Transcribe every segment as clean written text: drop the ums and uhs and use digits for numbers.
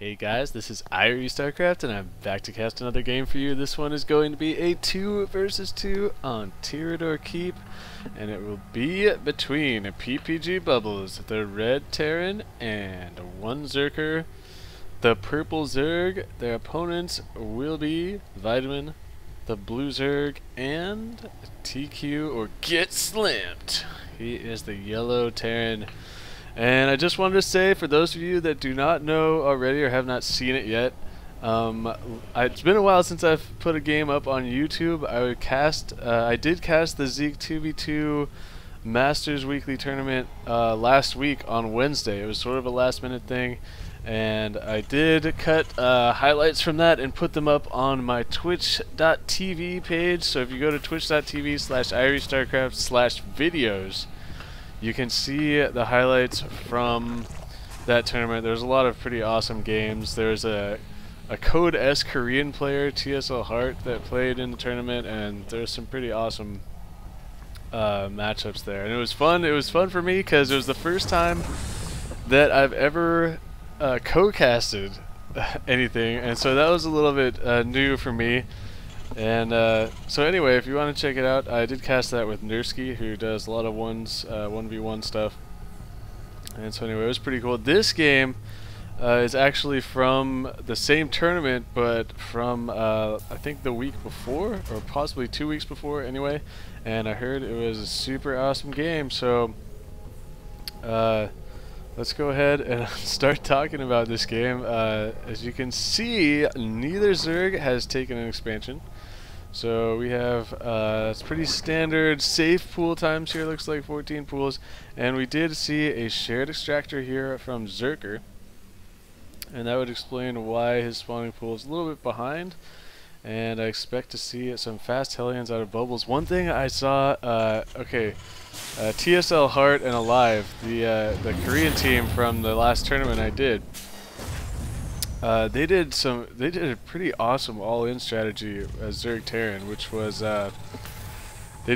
Hey guys, this is IrieStarcraft and I'm back to cast another game for you. This one is going to be a 2 versus 2 on Tyrador Keep, and it will be between a ppgBubbles, the red Terran, and ONEzerker, the purple Zerg. Their opponents will be Vitamin, the blue Zerg, and tQorGETSLAMT. He is the yellow Terran. And I just wanted to say, for those of you that do not know already or have not seen it yet, it's been a while since I've put a game up on YouTube. I did cast the Zeke 2v2 Masters Weekly Tournament last week on Wednesday. It was sort of a last minute thing, and I did cut highlights from that and put them up on my twitch.tv page. So if you go to twitch.tv/IrieStarcraft/videos, you can see the highlights from that tournament. There's a lot of pretty awesome games. There's a Code S Korean player, TSL Heart, that played in the tournament, and there's some pretty awesome matchups there. And it was fun. It was fun for me because it was the first time that I've ever co-casted anything, and so that was a little bit new for me. And so anyway, if you want to check it out, I did cast that with Nursky, who does a lot of 1v1 stuff. And so anyway, it was pretty cool. This game is actually from the same tournament, but from I think the week before, or possibly 2 weeks before anyway. And I heard it was a super awesome game, so let's go ahead and start talking about this game. As you can see, neither Zerg has taken an expansion. So we have it's pretty standard safe pool times here, looks like 14 pools, and we did see a shared extractor here from Zerker, and that would explain why his spawning pool is a little bit behind. And I expect to see some fast Hellions out of Bubbles. One thing I saw, TSL Heart and Alive, the Korean team from the last tournament I did. They did a pretty awesome all-in strategy as Zerg Terran, which was they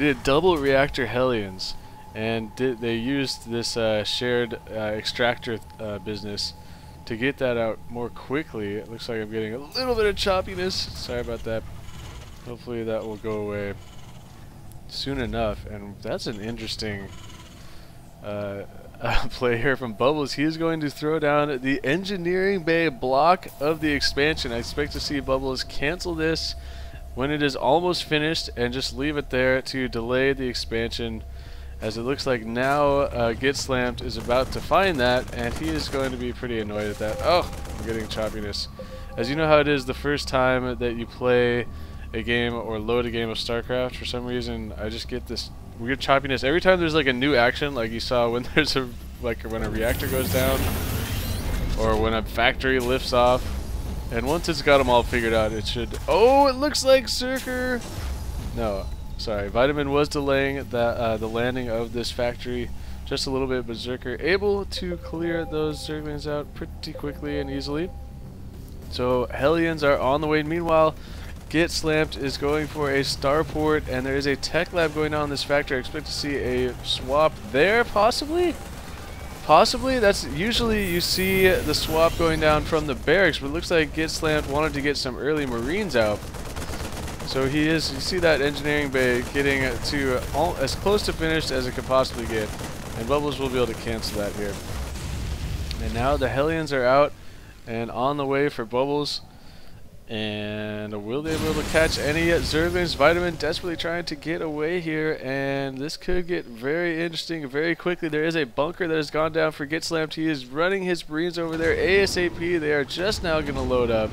did double reactor Hellions, and they used this shared extractor business to get that out more quickly. It looks like I'm getting a little bit of choppiness. Sorry about that. Hopefully that will go away soon enough. And that's an interesting play here from Bubbles. He is going to throw down the engineering bay block of the expansion. I expect to see Bubbles cancel this when it is almost finished and just leave it there to delay the expansion, as it looks like now GETSLAMT is about to find that, and he is going to be pretty annoyed at that. Oh, I'm getting choppiness. As you know how it is the first time that you play a game or load a game of Starcraft, for some reason I just get this weird choppiness every time there's like a new action, like you saw when there's when a reactor goes down or when a factory lifts off. And once it's got them all figured out, it should. Oh, it looks like Zerker. No, sorry, Vitamin was delaying that the landing of this factory just a little bit, but Zerker able to clear those Zerglings out pretty quickly and easily. So Hellions are on the way. Meanwhile, GETSLAMT is going for a starport, and there is a tech lab going on in this factory. I expect to see a swap there, possibly? Possibly? That's usually you see the swap going down from the barracks, but it looks like GETSLAMT wanted to get some early Marines out. So he is, you see that engineering bay getting to as close to finished as it could possibly get, and Bubbles will be able to cancel that here. And now the Hellions are out and on the way for Bubbles. And will they be able to catch any Zerglings? Vitamin desperately trying to get away here, and this could get very interesting very quickly. There is a bunker that has gone down for GETSLAMT. He is running his Marines over there ASAP. They are just now going to load up.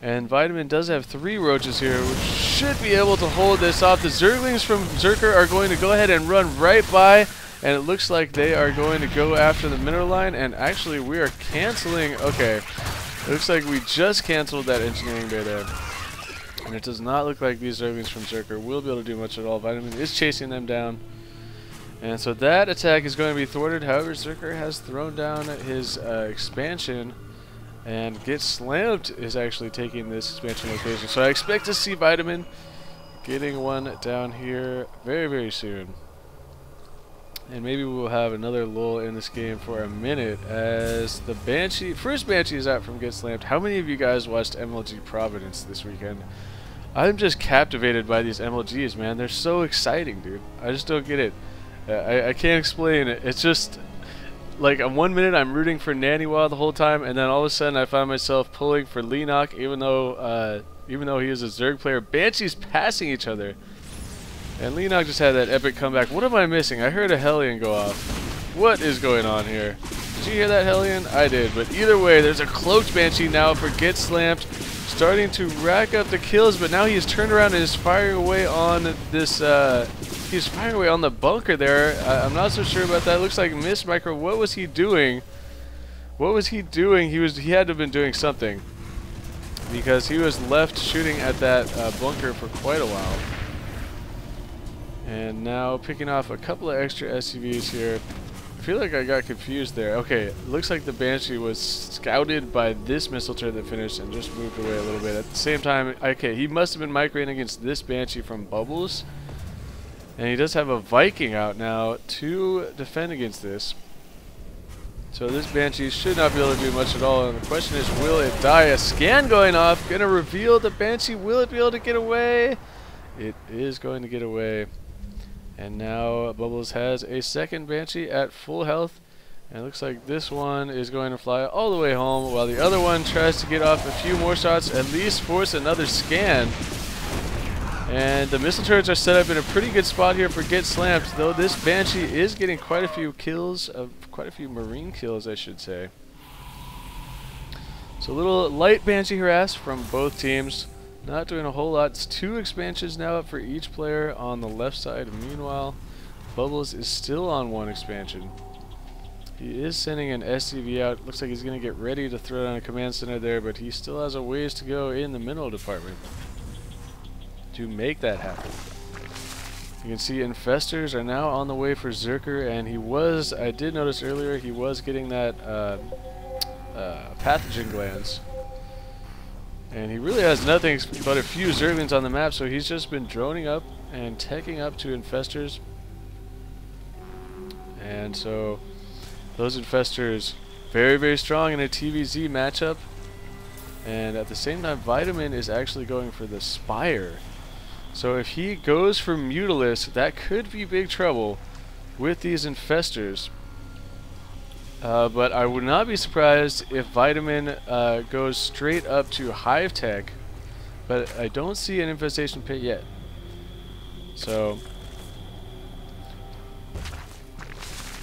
And Vitamin does have 3 roaches here, which should be able to hold this off. The Zerglings from Zerker are going to go ahead and run right by, and it looks like they are going to go after the mineral line. And actually we are canceling. Okay. It looks like we just canceled that engineering bay there. And it does not look like these Zerglings from Zerker will be able to do much at all. Vitamin is chasing them down. And so that attack is going to be thwarted. However, Zerker has thrown down his expansion. And GETSLAMT is actually taking this expansion location. So I expect to see Vitamin getting one down here very, very soon. And maybe we'll have another lull in this game for a minute as the Banshee, first Banshee is out from GETSLAMT. How many of you guys watched MLG Providence this weekend? I'm just captivated by these MLGs, man. They're so exciting, dude. I just don't get it. I can't explain it. It's just like on 1 minute I'm rooting for Naniwa the whole time, and then all of a sudden I find myself pulling for Leenock, even though he is a Zerg player. Banshees passing each other. And Leenock just had that epic comeback. What am I missing? I heard a Hellion go off. What is going on here? Did you hear that Hellion? I did. But either way, there's a cloaked Banshee now for GETSLAMT, starting to rack up the kills. But now he's turned around and is firing away on this. He's firing away on the bunker there. I'm not so sure about that. Looks like Miss Micro. What was he doing? What was he doing? He had to have been doing something, because he was left shooting at that bunker for quite a while. And now picking off a couple of extra SCVs here. I feel like I got confused there. Okay, looks like the Banshee was scouted by this missile turret that finished and just moved away a little bit. At the same time, okay, he must have been microing against this Banshee from Bubbles. And he does have a Viking out now to defend against this. So this Banshee should not be able to do much at all. And the question is, will it die? A scan going off. Going to reveal the Banshee. Will it be able to get away? It is going to get away. And now Bubbles has a second Banshee at full health. And it looks like this one is going to fly all the way home, while the other one tries to get off a few more shots, at least force another scan. And the missile turrets are set up in a pretty good spot here for GETSLAMT, though this Banshee is getting quite a few kills, quite a few Marine kills, I should say. So a little light Banshee harass from both teams. Not doing a whole lot. It's 2 expansions now up for each player on the left side. Meanwhile, Bubbles is still on 1 expansion. He is sending an SCV out. Looks like he's going to get ready to throw down a command center there, but he still has a ways to go in the mineral department to make that happen. You can see infestors are now on the way for Zerker, and I did notice earlier, he was getting that pathogen glands. And he really has nothing but a few Zerglings on the map, so he's just been droning up and teching up to infestors. And so those infestors very, very strong in a TVZ matchup. And at the same time, Vitamin is actually going for the Spire. So if he goes for Mutalisk, that could be big trouble with these infestors. But I would not be surprised if Vitamin goes straight up to Hive Tech, but I don't see an infestation pit yet. So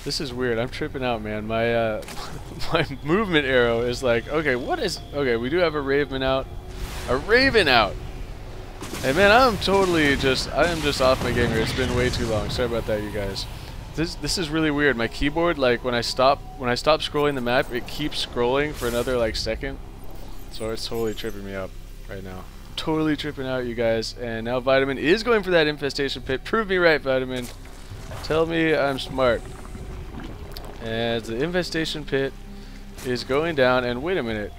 this is weird. I'm tripping out, man. My my movement arrow is like, okay, okay, we do have a Raven out. A Raven out. Hey man, I am just off my game here. It's been way too long. Sorry about that, you guys. This is really weird. My keyboard, like when I stop scrolling the map, it keeps scrolling for another like second. So it's totally tripping me up right now. Totally tripping out, you guys. And now Vitamin is going for that infestation pit. Prove me right, Vitamin. Tell me I'm smart. As the infestation pit is going down, and wait a minute.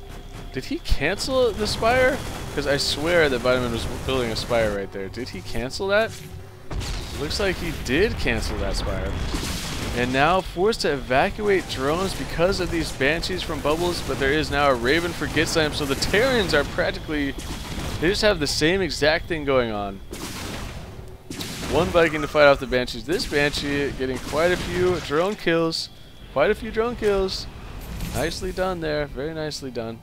Did he cancel the Spire? Because I swear that Vitamin was building a Spire right there. Did he cancel that? Looks like he did cancel that Spire. And now forced to evacuate drones because of these Banshees from Bubbles, but there is now a Raven for GETSLAMT, so the Terrans are practically, they just have the same exact thing going on. 1 Viking to fight off the Banshees. This Banshee getting quite a few drone kills. Nicely done there, very nicely done.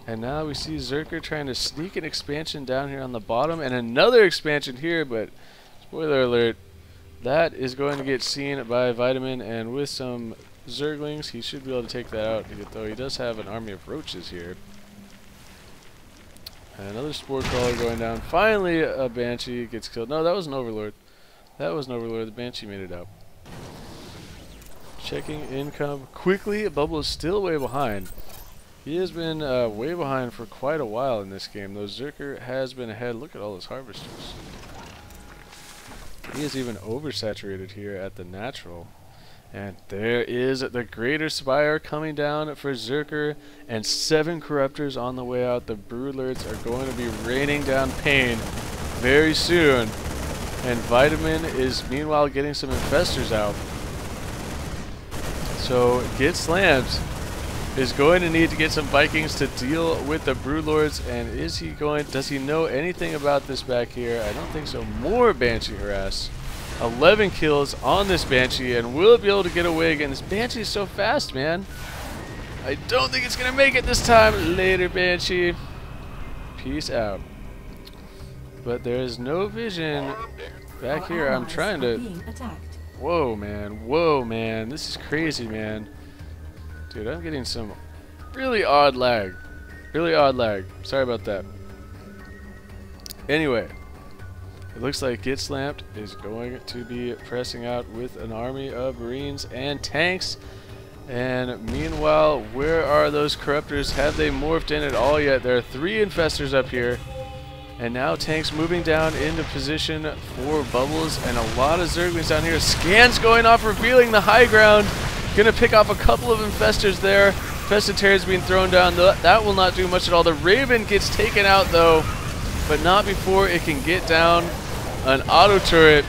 And now we see Zerker trying to sneak an expansion down here on the bottom, and another expansion here, but spoiler alert, that is going to get seen by Vitamin, and with some Zerglings, he should be able to take that out, though he does have an army of roaches here. And another Spore Crawler going down. Finally, a Banshee gets killed. No, that was an Overlord. The Banshee made it out. Checking income quickly. Bubble is still way behind. He has been way behind for quite a while in this game, though Zerker has been ahead. Look at all those harvesters. He is even oversaturated here at the natural. And there is the Greater Spire coming down for Zerker, and 7 Corruptors on the way out. The Broodlords are going to be raining down pain very soon. And Vitamin is meanwhile getting some infestors out. So Get Slammed is going to need to get some Vikings to deal with the Broodlords, and does he know anything about this back here? I don't think so. More Banshee harass. 11 kills on this Banshee, and will it be able to get away again? This Banshee is so fast, man. I don't think it's gonna make it this time. Later, Banshee. Peace out. But there is no vision back here. I'm trying to... Whoa, man. Whoa, man. This is crazy, man. Dude, I'm getting some really odd lag. Really odd lag. Sorry about that. Anyway, it looks like GetSlammed is going to be pressing out with an army of Marines and tanks. And meanwhile, where are those Corruptors? Have they morphed in at all yet? There are 3 Infestors up here. And now tanks moving down into position for Bubbles, and a lot of Zerglings down here. Scans going off, revealing the high ground. Gonna pick off a couple of Infestors there. Infested Terrors being thrown down. That will not do much at all. The Raven gets taken out though, but not before it can get down an auto turret.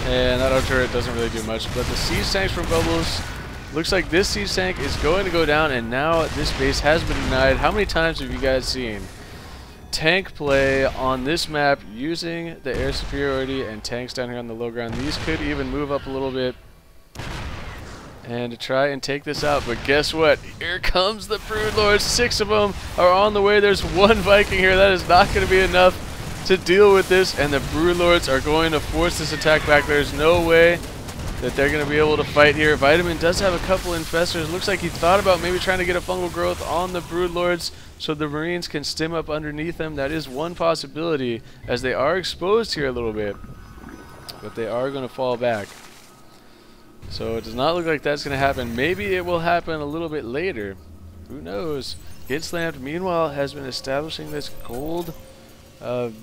And that auto turret doesn't really do much. But the siege tanks from Bubbles, looks like this siege tank is going to go down, and now this base has been denied. How many times have you guys seen tank play on this map using the air superiority and tanks down here on the low ground? These could even move up a little bit and to try and take this out, but guess what? Here comes the Broodlords. 6 of them are on the way. There's 1 Viking here. That is not going to be enough to deal with this, and the Broodlords are going to force this attack back. There's no way that they're going to be able to fight here. Vitamin does have a couple Infestors. Looks like he thought about maybe trying to get a fungal growth on the Broodlords so the Marines can stim up underneath them. That is one possibility, as they are exposed here a little bit, but they are going to fall back. So it does not look like that's going to happen. Maybe it will happen a little bit later. Who knows? GetSlammed, meanwhile, has been establishing this gold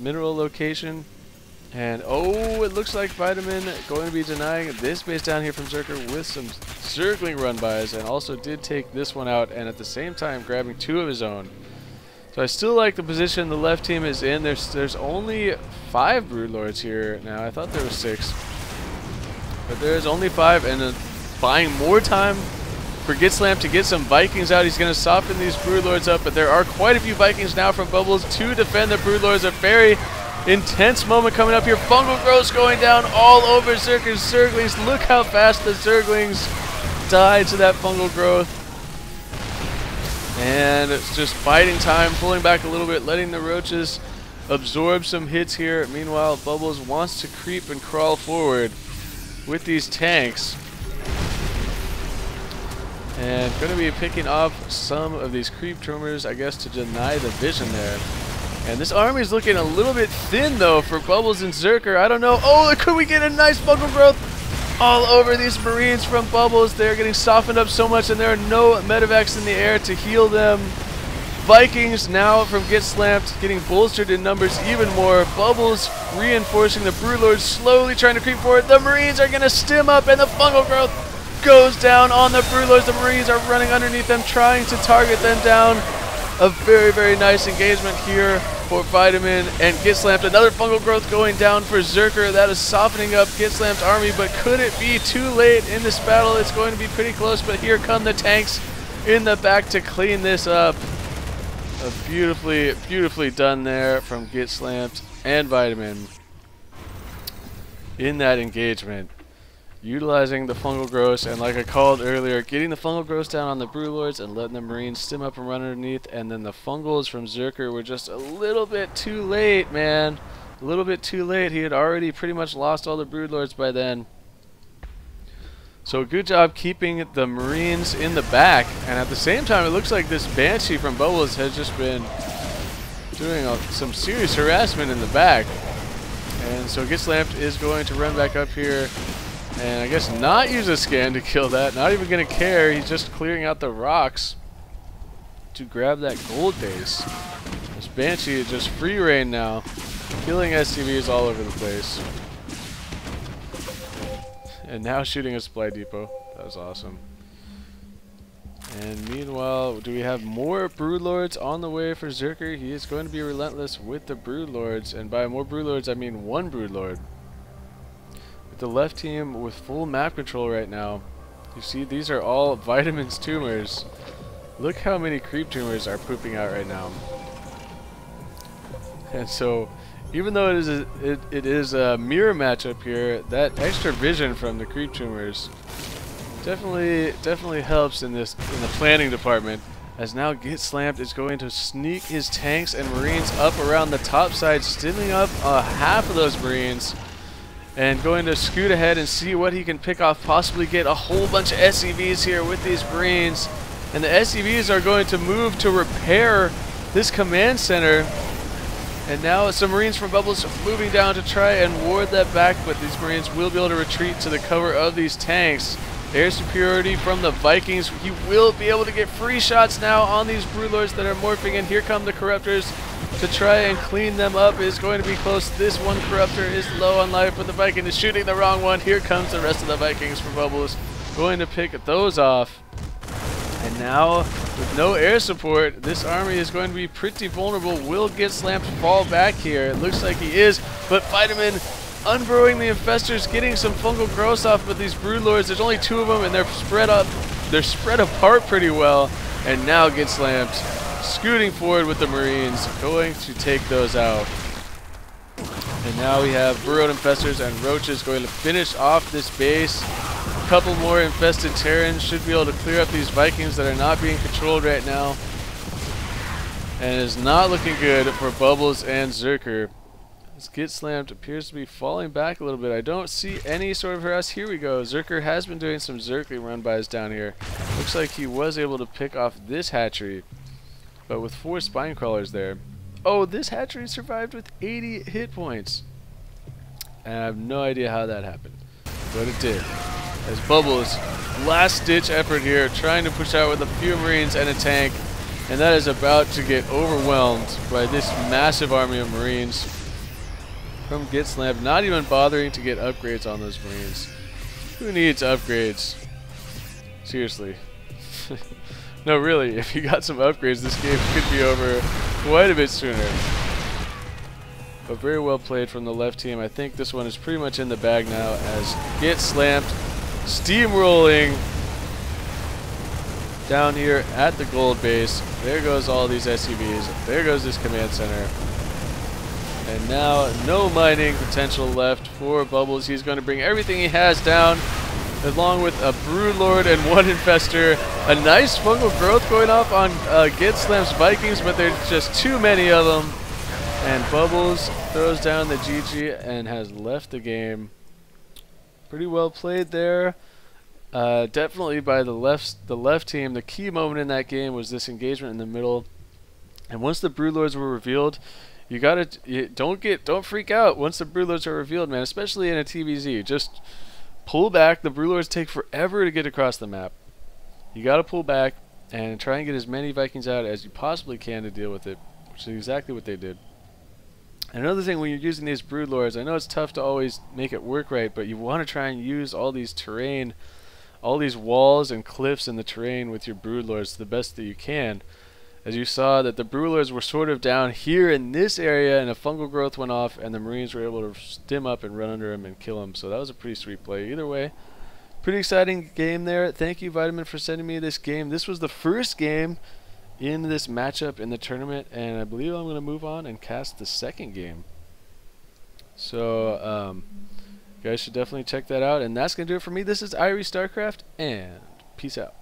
mineral location. And oh, it looks like Vitamin going to be denying this base down here from Zerker with some Zergling run-bys, and also did take this one out, and at the same time grabbing 2 of his own. So I still like the position the left team is in. There's only 5 Broodlords here now. I thought there were 6. But there's only 5, and buying more time for GetSlammed to get some Vikings out. He's going to soften these Broodlords up, but there are quite a few Vikings now from Bubbles to defend the Broodlords. A very intense moment coming up here. Fungal growths going down all over Zerker's Zerglings. Look how fast the Zerglings die to that fungal growth. And it's just biding time, pulling back a little bit, letting the roaches absorb some hits here. Meanwhile, Bubbles wants to creep and crawl forward with these tanks, and going to be picking off some of these creep tremors, I guess, to deny the vision there. And this army is looking a little bit thin though for Bubbles and Zerker. I don't know. Oh, could we get a nice fungal growth all over these Marines from Bubbles? They're getting softened up so much, and there are no medevacs in the air to heal them. Vikings now from GetSlammed getting bolstered in numbers even more. Bubbles reinforcing the Broodlords, slowly trying to creep forward. The Marines are going to stim up, and the fungal growth goes down on the Broodlords. The Marines are running underneath them, trying to target them down. A very, very nice engagement here for Vitamin and GetSlammed. Another fungal growth going down for Zerker. That is softening up GetSlammed's army, but could it be too late in this battle? It's going to be pretty close, but here come the tanks in the back to clean this up. Beautifully, beautifully done there from GetSlammed and Vitamin in that engagement. Utilizing the fungal growths, and like I called earlier, getting the fungal growths down on the Broodlords and letting the Marines stim up and run underneath. And then the fungals from Zerker were just a little bit too late, man. A little bit too late. He had already pretty much lost all the Broodlords by then. So good job keeping the Marines in the back, and at the same time it looks like this Banshee from Bubbles has just been doing some serious harassment in the back. And so GetSlammed is going to run back up here and I guess not use a scan to kill that. Not even going to care. He's just clearing out the rocks to grab that gold base. This Banshee is just free reign now, killing SCVs all over the place. And now shooting a supply depot. That was awesome. And meanwhile, do we have more Broodlords on the way for Zerker? He is going to be relentless with the Broodlords. And by more Broodlords, I mean 1 Broodlord. With the left team with full map control right now. You see, these are all vitamins tumors. Look how many creep tumors are pooping out right now. And so, even though it is a mirror matchup here, that extra vision from the creep tumors definitely helps in the planning department. As now ggETSLAMT is going to sneak his tanks and marines up around the top side, stimming up half of those marines, and going to scoot ahead and see what he can pick off, possibly get a whole bunch of SCVs here with these marines. And the SCVs are going to move to repair this command center. And now some marines from Bubbles moving down to try and ward that back, but these marines will be able to retreat to the cover of these tanks. Air superiority from the Vikings. He will be able to get free shots now on these Broodlords that are morphing, and here come the Corruptors to try and clean them up. Is going to be close. This one Corruptor is low on life, but the Viking is shooting the wrong one. Here comes the rest of the Vikings for Bubbles, going to pick those off. And now, with no air support, this army is going to be pretty vulnerable. Will ggETSLAMT fall back here? It looks like he is, but Vitamin unburrowing the infestors, getting some fungal growth off with these Broodlords. There's only 2 of them, and they're spread apart pretty well. And now ggETSLAMT scooting forward with the Marines, going to take those out. And now we have burrowed infestors and roaches going to finish off this base. A couple more infested Terrans should be able to clear up these Vikings that are not being controlled right now. And it is not looking good for Bubbles and Zerker. This ggETSLAMT appears to be falling back a little bit. I don't see any sort of harass. Here we go. Zerker has been doing some Zerkling run-bys down here. Looks like he was able to pick off this hatchery, but with 4 spine crawlers there. Oh, this hatchery survived with 80 hit points. And I have no idea how that happened, but it did. As Bubbles, last-ditch effort here, trying to push out with a few Marines and a tank, and that is about to get overwhelmed by this massive army of Marines from ggETSLAMT, not even bothering to get upgrades on those Marines. Who needs upgrades? Seriously. No, really, if you got some upgrades, this game could be over quite a bit sooner. But very well played from the left team. I think this one is pretty much in the bag now, as ggETSLAMT steamrolling down here at the gold base. There goes all these SCVs. There goes this command center. And now no mining potential left for Bubbles. He's going to bring everything he has down, along with a Broodlord and 1 infestor. A nice fungal growth going off on ggETSLAMT's Vikings, but there's just too many of them. And Bubbles throws down the GG and has left the game. Pretty well played there. Definitely by the left team. The key moment in that game was this engagement in the middle. And once the Broodlords were revealed, you don't freak out once the Broodlords are revealed, man, especially in a TVZ. Just pull back. The Broodlords take forever to get across the map. You gotta pull back and try and get as many Vikings out as you possibly can to deal with it, which is exactly what they did. And another thing, when you're using these Broodlords, I know it's tough to always make it work right, but you want to try and use all these terrain, all these walls and cliffs in the terrain with your Broodlords the best that you can. As you saw that the Broodlords were sort of down here in this area, and a fungal growth went off, and the Marines were able to stim up and run under him and kill him. So that was a pretty sweet play. Either way, pretty exciting game there. Thank you, Vitamin, for sending me this game. This was the first game in this matchup in the tournament, and I believe I'm going to move on and cast the second game. So you guys should definitely check that out, and that's going to do it for me. This is IrieStarcraft, and peace out.